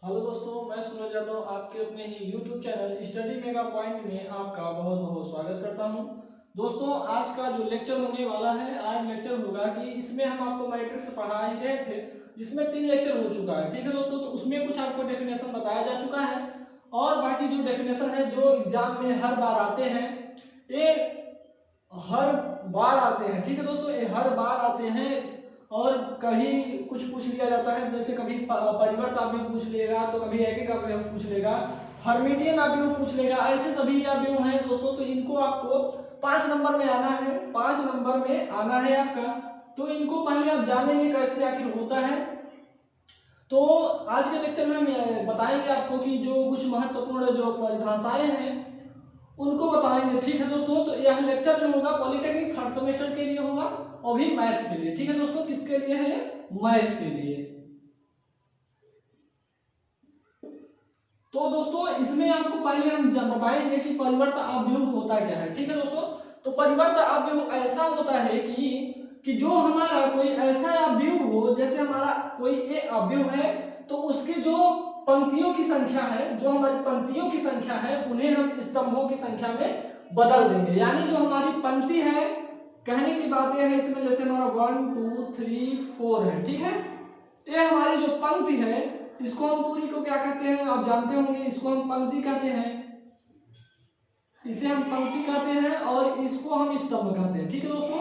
Hello दोस्तों, मैं सूरज यादव आपके अपने ही YouTube channel study mega point में आपका बहुत बहुत स्वागत करता हूं। दोस्तों, आज का जो लेक्चर होने वाला है, आज लेक्चर होगा कि इसमें हम आपको मैट्रिक्स पढ़ा ही रहे थे, जिसमें 3 लेक्चर हो चुका है। ठीक है दोस्तों, तो उसमें कुछ आपको डेफिनेशन बताया जा चुका है और बाकी जो डेफिनेशन है जो एग्जाम में हर बार आते हैं, ये हर बार आते हैं। ठीक है दोस्तों, ये हर बार आते हैं और कभी कुछ पूछ लिया जाता है, जैसे कभी परिवर्त अवयव पूछ लेगा, तो कभी एकक अवयव पूछ लेगा, हर्मिटियन अवयव पूछ लेगा। ऐसे सभी अवयव हैं दोस्तों, तो इनको आपको 5 नंबर में आना है, 5 नंबर में आना है आपका। तो इनको पहले आप जानेंगे कैसे आखिर होता है। तो आज के लेक्चर में हम बताएंगे आपको कि जो कुछ महत्वपूर्ण जो परिभाषाएं हैं उनको बताएंगे। ठीक है दोस्तों, तो यह लेक्चर जो होगा पॉलिटेक्निक थर्ड सेमेस्टर के लिए होगा और भी मैथ्स के लिए। ठीक है दोस्तों, किसके लिए है? मैथ्स के लिए। तो दोस्तों, इसमें आपको पहले हम बताएंगे कि परिवर्त अवयव होता क्या है। ठीक है दोस्तों, तो परिवर्त अवयव ऐसा होता है कि जो हमारा कोई ऐसा अवयव हो, जैसे हमारा कोई ए अवयव है, तो उसके जो पंक्तियों की संख्या है, जो हमारी पंक्तियों की संख्या है, उन्हें हम स्तंभों की संख्या में बदल देंगे। यानी जो हमारी पंक्ति है, कहने की बात यह है इसमें, जैसे हमारा 1 2 3 4 है। ठीक है, ये हमारी जो पंक्ति है, इसको हम पूरी को क्या कहते हैं आप जानते होंगे, इसको हम पंक्ति कहते हैं, इसे हम पंक्ति कहते हैं और इसको हम स्तंभ कहते हैं। ठीक है दोस्तों,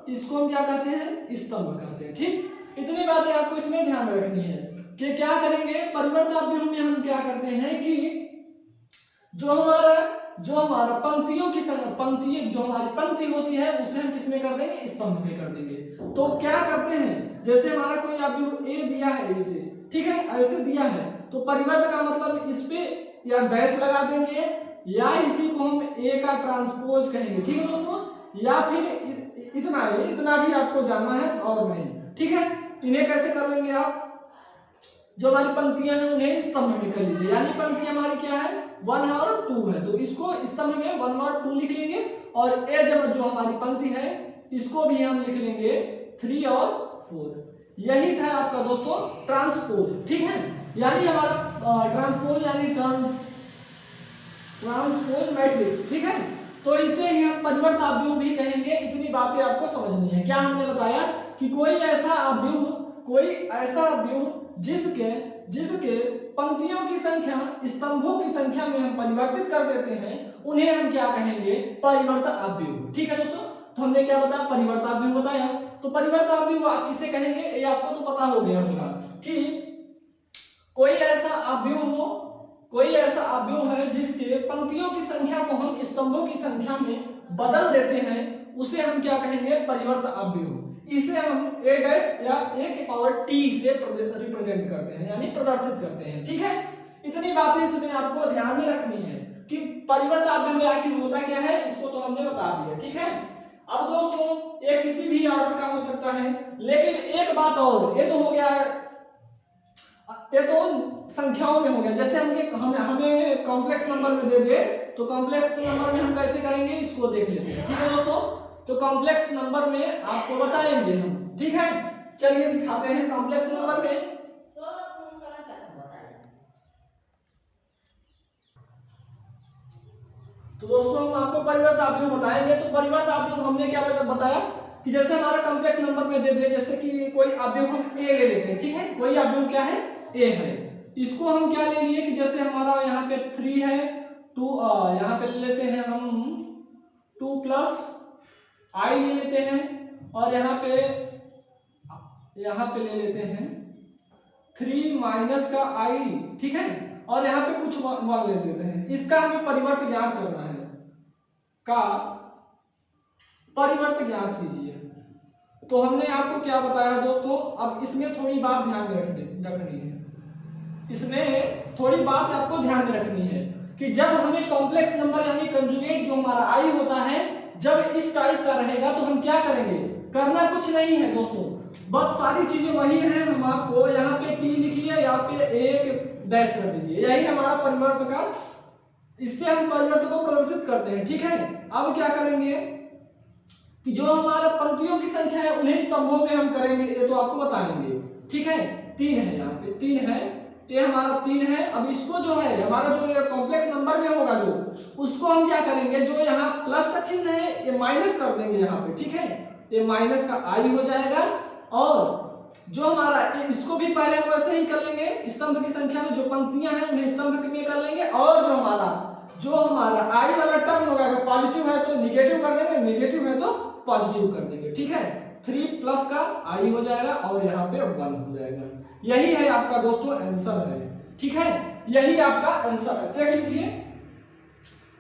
इसको हम क्या कहते हैं? स्तंभ कहते हैं। ठीक, इतनी बातें आपको इसमें ध्यान में रखनी है कि क्या करेंगे परिवर्त अवयव में हम क्या करते हैं कि जो हमारा पंक्तियों की पंक्ति, जो हमारी पंक्ति होती है, उसे हम किसमें कर देंगे? स्तंभ में कर देंगे। तो क्या करते हैं, जैसे हमारा कोई अवयव ए दिया है इसे, ठीक है, ऐसे दिया है, तो परिवर्त का मतलब इस पे या डैश लगा देंगे या इसी को हम ए का ट्रांसपोज कहेंगे। ठीक है दोस्तों, या फिर इतना भी आपको जानना है और नहीं। ठीक है, इन्हें कैसे कर लेंगे आप? जो हमारी पंक्तियां हैं उन्हें स्तंभ में कर लीजिए। यानी पंक्ति हमारी क्या है? 1 और 2 है, तो इसको स्तंभ में 1 और 2 लिख लेंगे और ए जब जो हमारी पंक्ति है इसको भी हम लिख लेंगे 3 और 4। यही था आपका दोस्तों ट्रांसपोज। ठीक है, यानी हमारा ट्रांसपोज यानी ट्रांसपोज मैट्रिक्स। ठीक है, तो इसे ही हम परिवर्त अवयव भी कहेंगे। इतनी बातें आपको समझनी है। क्या हमने बताया कि कोई ऐसा अवयव जिसके जिसके पंक्तियों की संख्या स्तंभों की संख्या में हम परिवर्तित कर देते हैं, उन्हें हम क्या कहेंगे? परिवर्त अवयव। ठीक है दोस्तों, तो हमने क्या बताया? परिवर्त अवयव बताया। तो परिवर्त अवयव आप किसे कहेंगे? ये आपको तो पता हो गया होगा कि कोई ऐसा अवयव है जिसके पंक्तियों की संख्या को हम स्तंभों की संख्या में बदल देते हैं, उसे हम क्या कहेंगे? परिवर्त अवयव। इसे हम a डैश या a की पावर t से रिप्रेजेंट करते हैं, यानी प्रदर्शित करते हैं। ठीक है, इतनी बातें इसमें आपको ध्यान में रखनी है कि परिवर्त अवयव आखिर होता क्या है, इसको तो हमने बता दिया। ठीक है, अब दोस्तों ये किसी भी ऑर्डर का हो सकता है, लेकिन एक बात और, ये तो हो गया, ये तो संख्याओं में हो गया। जैसे हमें कॉम्प्लेक्स नंबर में दे दे, तो कॉम्प्लेक्स नंबर में हम कैसे करेंगे इसको देख लेते हैं। ठीक है दोस्तों, तो कॉम्प्लेक्स नंबर में आपको बताएंगे हम। ठीक है, चलिए दिखाते हैं कॉम्प्लेक्स नंबर में। तो दोस्तों हम आपको परिवर्त अवयव बताएंगे। तो परिवर्त अवयव हमने क्या बताया कि जैसे हमारा कॉम्प्लेक्स नंबर में दे दे, जैसे कि कोई अवयव हम ए ले लेते हैं। ठीक है, कोई अवयव क्या है? ए है। इसको हम क्या ले लिए कि जैसे हमारा यहाँ पे 3 है, 2 यहाँ पे ले लेते हैं हम 2 प्लस आई ले लेते हैं, और यहाँ पे ले लेते हैं 3 माइनस का आई। ठीक है, और यहाँ पे कुछ मान ले लेते हैं। इसका हमें परिवर्त ज्ञात करना है, का परिवर्त ज्ञात कीजिए। तो हमने आपको क्या बताया दोस्तों? अब इसमें थोड़ी बात ध्यान में रखनी है, इसमें थोड़ी बात आपको ध्यान में रखनी है कि जब हमें कॉम्प्लेक्स नंबर यानी कंजुगेट जो हमारा आई होता है, जब इस टाइप का रहेगा तो हम क्या करेंगे? करना कुछ नहीं है दोस्तों, बस सारी चीजें वही हैं। हम आपको यहाँ पे टी लिखिए, यहाँ पे एक डैश कर दीजिए, यही हमारा परिवर्त का, इससे हम परिवर्त को प्रदर्शित करते हैं। ठीक है, अब क्या करेंगे कि जो हमारा पंक्तियों की संख्या है उन्हें स्तंभों में हम करेंगे, ये तो आपको बताएंगे। ठीक है, 3 है, यहाँ पे 3 है, ये हमारा 3 है। अब इसको जो है हमारा जो कॉम्प्लेक्स नंबर में होगा जो, उसको हम क्या करेंगे, जो यहाँ प्लस का चिन्ह है ये माइनस कर देंगे यहाँ पे, ठीक है, ये माइनस का आई हो जाएगा। और जो हमारा इसको भी पहले हम वैसे ही कर लेंगे, स्तंभ की संख्या में जो पंक्तियां हैं उन्हें स्तंभ में कर लेंगे। और जो हमारा आई वाला टर्म होगा, अगर पॉजिटिव है तो निगेटिव कर देंगे, नेगेटिव है तो पॉजिटिव कर देंगे, ठीक है। 3 प्लस का आई हो जाएगा और यहाँ पे 1 हो जाएगा। यही है आपका दोस्तों आंसर है, ठीक है, यही आपका आंसर है, देख लीजिए।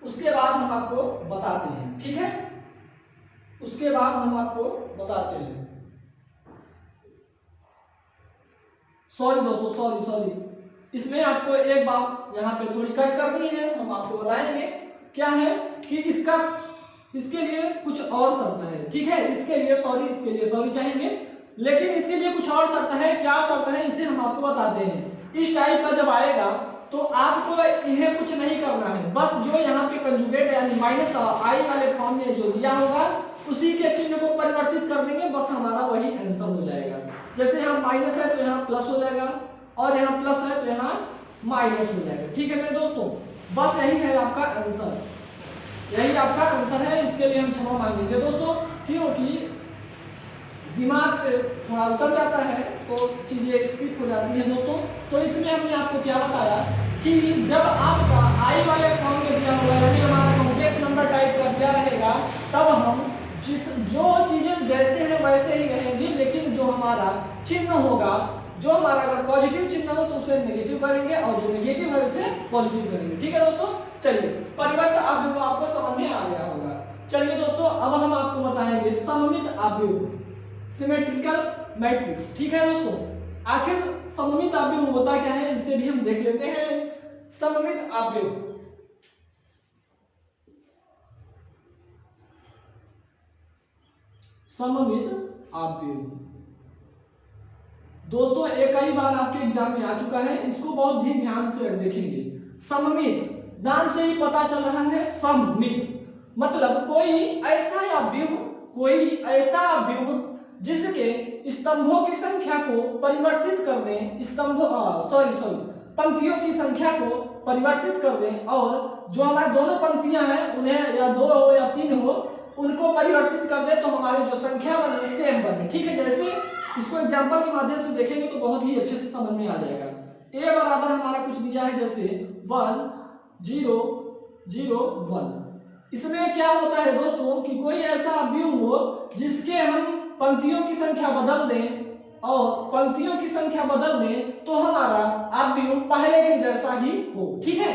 उसके बाद हम आपको बताते हैं, ठीक है, उसके बाद हम आपको बताते हैं। सॉरी दोस्तों, सॉरी, इसमें आपको एक बात यहाँ पे थोड़ी कट करनी है, हम आपको बताएंगे क्या है कि इसके लिए कुछ और शर्त है, ठीक है, इसके लिए सॉरी चाहेंगे, लेकिन इसके लिए कुछ और शर्त है। क्या शर्त है इसे हम आपको बताते हैं। इस टाइप का जब आएगा तो आपको इन्हें कुछ नहीं करना है, बस जो यहाँ पे कंजुगेट यानी माइनस आई वाले फॉर्म में जो दिया होगा उसी के चिन्ह को परिवर्तित कर देंगे, बस हमारा वही आंसर हो जाएगा। जैसे यहाँ माइनस है तो यहाँ प्लस हो जाएगा, और यहाँ प्लस है तो यहाँ माइनस हो जाएगा, ठीक है मेरे दोस्तों। बस यही है आपका आंसर, यही आपका आंसर है। इसके लिए हम क्षमा मांगेंगे दोस्तों, क्योंकि दिमाग से थोड़ा उतर जाता है तो चीजें स्किप हो जाती है दोस्तों। तो इसमें हमने आपको क्या बताया कि जब आपका आई वाले फॉर्म में दिया होगा, यानी हमारा कॉम्प्लेक्स नंबर टाइप का दिया रहेगा, तब हम जो चीजें जैसे हैं वैसे ही रहेंगी, लेकिन जो हमारा चिन्ह होगा, जो हमारा अगर पॉजिटिव चिन्ह हो तो उसे नेगेटिव करेंगे, और जो नेगेटिव है उसे पॉजिटिव करेंगे, ठीक है दोस्तों। चलिए, परिवर्तन अवयव आपको समझ में आ गया होगा। चलिए दोस्तों, अब हम आपको बताएंगे सममित अवयव, सिमेट्रिकल मैट्रिक्स, ठीक है दोस्तों। आखिर सममित अवयव होता क्या है, इसे भी हम देख लेते हैं। सममित अवयव, सममित अवयव दोस्तों एक कई बार आपके एग्जाम में आ चुका है, इसको बहुत ही ध्यान से देखेंगे। सममित नाम से ही पता चल रहा है, सममित मतलब कोई ऐसा अवयव जिसके स्तंभों की संख्या को परिवर्तित कर दें, पंक्तियों की संख्या को परिवर्तित कर दें, और जो हमारे दोनों पंक्तियां हैं उन्हें या 2 हो या 3 हो उनको परिवर्तित कर दे तो हमारी जो संख्या बने सेम बने, ठीक है। जैसे इसको एग्जांपल के माध्यम से देखेंगे तो बहुत ही अच्छे से समझ में आ जाएगा। a बराबर हमारा कुछ दिया है, जैसे 1 0 0 1। इसमें क्या होता है दोस्तों कि कोई ऐसा अवयव हो जिसके हम पंक्तियों की संख्या बदल दें, और पंक्तियों की संख्या बदल दें तो हमारा अवयव पहले के जैसा ही हो, ठीक है,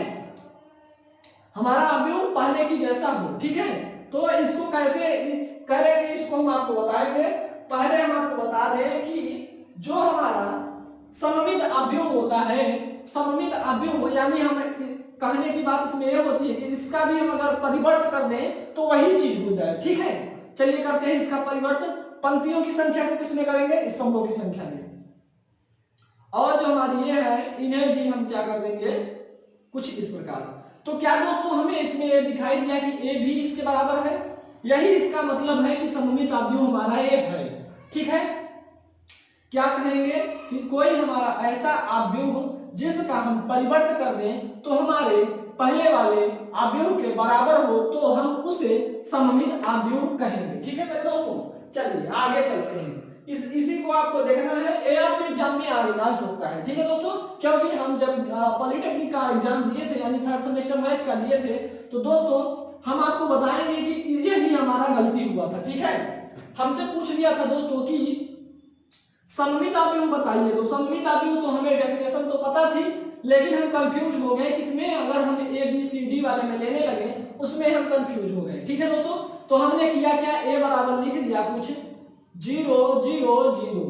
हमारा अवयव पहले की जैसा हो, ठीक है। तो इसको कैसे करेंगे, इसको हम आपको बताएंगे। पहले हम आपको बता दें कि जो हमारा सममित अवयव होता है, सममित अवयव यानी हम कहने की बात इसमें यह होती है कि इसका भी हम अगर परिवर्तन कर दें तो वही चीज हो जाए, ठीक है। चलिए करते हैं इसका परिवर्तन। पंक्तियों की संख्या को किसमें करेंगे, स्तंभों की संख्या में, और जो हमारी ये है इन्हें भी हम क्या कर देंगे कुछ इस प्रकार। तो क्या दोस्तों हमें इसमें ये दिखाई दिया कि a भी इसके बराबर है, यही इसका मतलब है कि सममित अवयव हमारा एक है, ठीक है। क्या कहेंगे कि कोई हमारा ऐसा अवयव जिसका हम परिवर्तन कर दें तो हमारे पहले वाले अवयव के बराबर हो तो हम उसे सममित अवयव कहेंगे, ठीक है मेरे दोस्तों। चलिए आगे चलते हैं। इसी को आपको देखना है, ये आपके एग्जाम में आ सकता है, ठीक है दोस्तों। क्योंकि हम जब पॉलिटेक्निक का एग्जाम दिए थे यानी 3rd सेमेस्टर मैथ का दिए थे, तो दोस्तों हम आपको बताएंगे कि ये ही हमारा गलती हुआ था, ठीक है। हमसे पूछ लिया था दोस्तों कि सममित अवयव बताइए, तो सममित अवयव तो हमें डेफिनेशन तो पता थी, लेकिन हम कंफ्यूज हो गए किसमें, अगर हम ABCD वाले में लेने लगे उसमें हम कंफ्यूज हो गए, ठीक है दोस्तों। तो हमने किया क्या, a बराबर लिख दिया कुछ 0 0 0।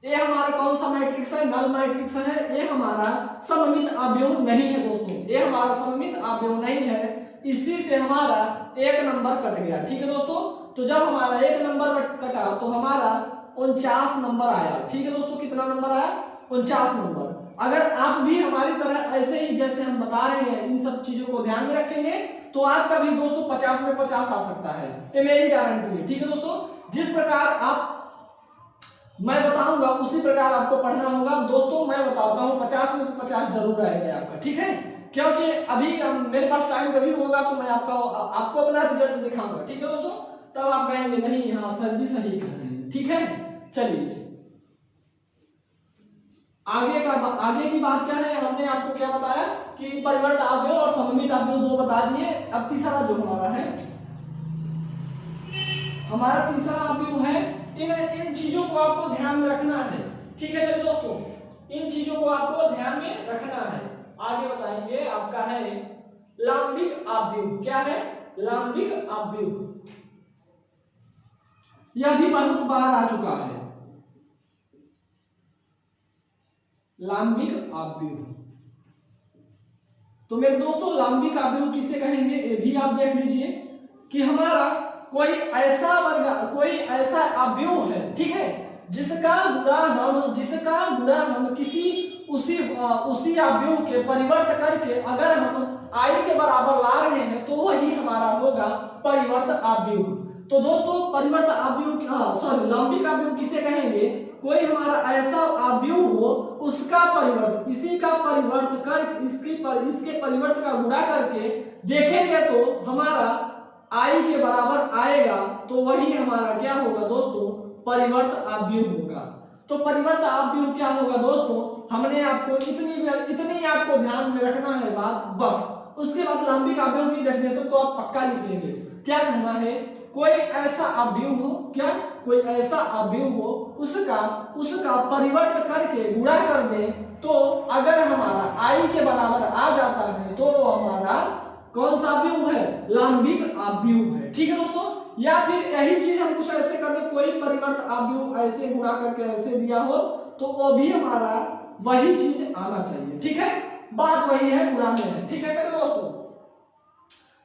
ये हमारा कौन सा मैट्रिक्स है, नल मैट्रिक्स है, ये हमारा सममित अवयव नहीं है दोस्तों, ये हमारा सममित अवयव नहीं है, इसी से हमारा 1 नंबर कट गया, ठीक है दोस्तों। तो जब हमारा 1 नंबर कटा तो हमारा 49 नंबर आया, ठीक है दोस्तों। कितना नंबर आया, 49 नंबर। अगर आप भी हमारी तरह ऐसे ही जैसे हम बता रहे हैं इन सब चीजों को ध्यान में रखेंगे तो आपका भी दोस्तों 50 में 50 आ सकता है, ये मेरी गारंटी है, ठीक है दोस्तों। जिस प्रकार आप मैं बताऊंगा उसी प्रकार आपको पढ़ना होगा। दोस्तों मैं बताता हूँ 50 में से 50 जरूर आएगा आपका, ठीक है, क्योंकि अभी मेरे पास टाइम कभी होगा तो मैं आपको अपना रिजल्ट दिखाऊंगा, ठीक है दोस्तों, तब आप कहेंगे नहीं हाँ सर जी सही कह रहे हैं, ठीक है। चलिए आगे की बात क्या है, हमने आपको क्या बताया कि परिवर्त आव्यूह और सममित आव्यूह दो बता दिए। अब तीसरा जो हमारा तीसरा आव्यूह है, इन चीजों को आपको ध्यान में रखना है, ठीक है मेरे दोस्तों, इन चीजों को आपको ध्यान में रखना है। आगे बताएंगे आपका है लांबिक आव्यूह। क्या है? लांबिक आव्यूह। यह भी बहुत बार आ चुका है, लांबिक आव्यूह। तो मेरे दोस्तों लांबिक आव्यूह किसे कहेंगे ये भी आप देख लीजिए कि हमारा कोई ऐसा आव्यूह है, ठीक है, जिसका गुणा हम किसी उसी आव्यूह के परिवर्त करके अगर हम आई के बराबर ला रहे हैं तो वही हमारा होगा परिवर्त आव्यूह। तो दोस्तों परिवर्त आव्यूह लांबिक आव्यूह किसे कहेंगे? कोई हमारा ऐसा आव्यूह हो उसका परिवर्त इसी का परिवर्त कर इसके परिवर्त का गुणा करके देखेंगे तो हमारा आई के बराबर आएगा, तो वही हमारा क्या होगा दोस्तों? परिवर्त आव्यूह होगा। तो परिवर्त आव्यूह क्या होगा दोस्तों? हमने आपको इतनी आपको ध्यान में रखना है बात, बस। उसके बाद लांबिक आव्यूह की डेफिनेशन तो आप पक्का लिख लेंगे। क्या कहना है? कोई ऐसा आव्यूह हो, क्या कोई ऐसा आव्यूह हो उसका परिवर्त करके गुणा कर दे, तो अगर हमारा आई के बराबर आ जाता है तो वो हमारा कौन सा आव्यूह है? लांबिक आव्यूह है, ठीक है दोस्तों। या फिर यही चीज हम कुछ ऐसे कर दे, कोई परिवर्त आव्यूह ऐसे गुणा करके ऐसे दिया हो तो वो भी हमारा वही चीज आना चाहिए, ठीक है। बात वही है, गुणा में है, ठीक है मेरे दोस्तों।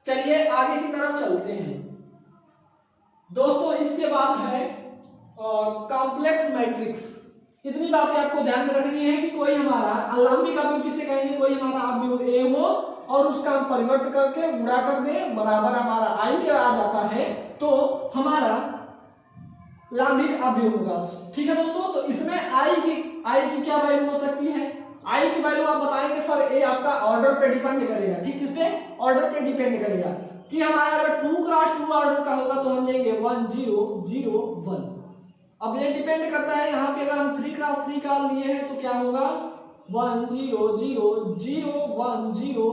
चलिए आगे की तरफ चलते हैं दोस्तों। इसके बाद है कॉम्प्लेक्स मैट्रिक्स। इतनी बातें आपको ध्यान में रखनी है कि कोई हमारा लांबिक आव्यूह किसे कहेंगे? कोई हमारा आव्यूह ए हो और उसका परिवर्त करके गुणा कर दे, बराबर हमारा आई के आ जाता है, तो हमारा लांबिक आव्यूह होगा, ठीक है दोस्तों। तो इसमें आई की क्या वैल्यू हो सकती है? आई की वैल्यू आप बताएंगे सर ए आपका ऑर्डर पे डिपेंड करेगा, ठीक, किस पे? ऑर्डर पे डिपेंड करेगा कि हमारा अगर 2x2 ऑर्डर का होगा तो हम लेंगे 1 0 0 1। अब ये डिपेंड करता है, यहाँ पे अगर हम 3x3 का लिए हैं तो क्या होगा? 1 0 0 0 1 0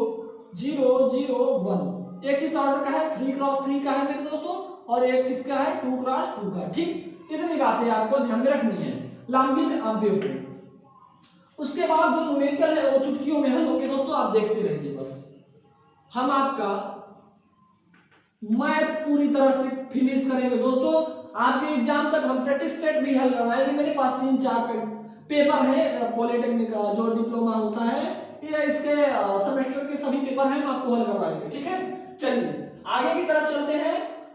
0 0 1। एक किस ऑर्डर का है? 3x3 का है मेरे दोस्तों, और एक किसका है? 2x2 का, ठीक। इतनी बातें आपको ध्यान में रखनी है लांबिक आव्यूह की। उसके बाद जो न्यूमेरिकल है वो चुटकियों में हल होंगे दोस्तों, आप देखते रहिए बस। हम आपका मैथ पूरी तरह से फिनिश करेंगे दोस्तों। आपके एग्जाम तक हम प्रैक्टिस सेट भी हल करवाएंगे। मेरे पास 3-4 पेपर है पॉलिटेक्निक का जो डिप्लोमा होता है, ये इसके सेमेस्टर के सभी पेपर हैं, हम आपको हल करवाएंगे, ठीक है। चलिए आगे की तरफ चलते हैं।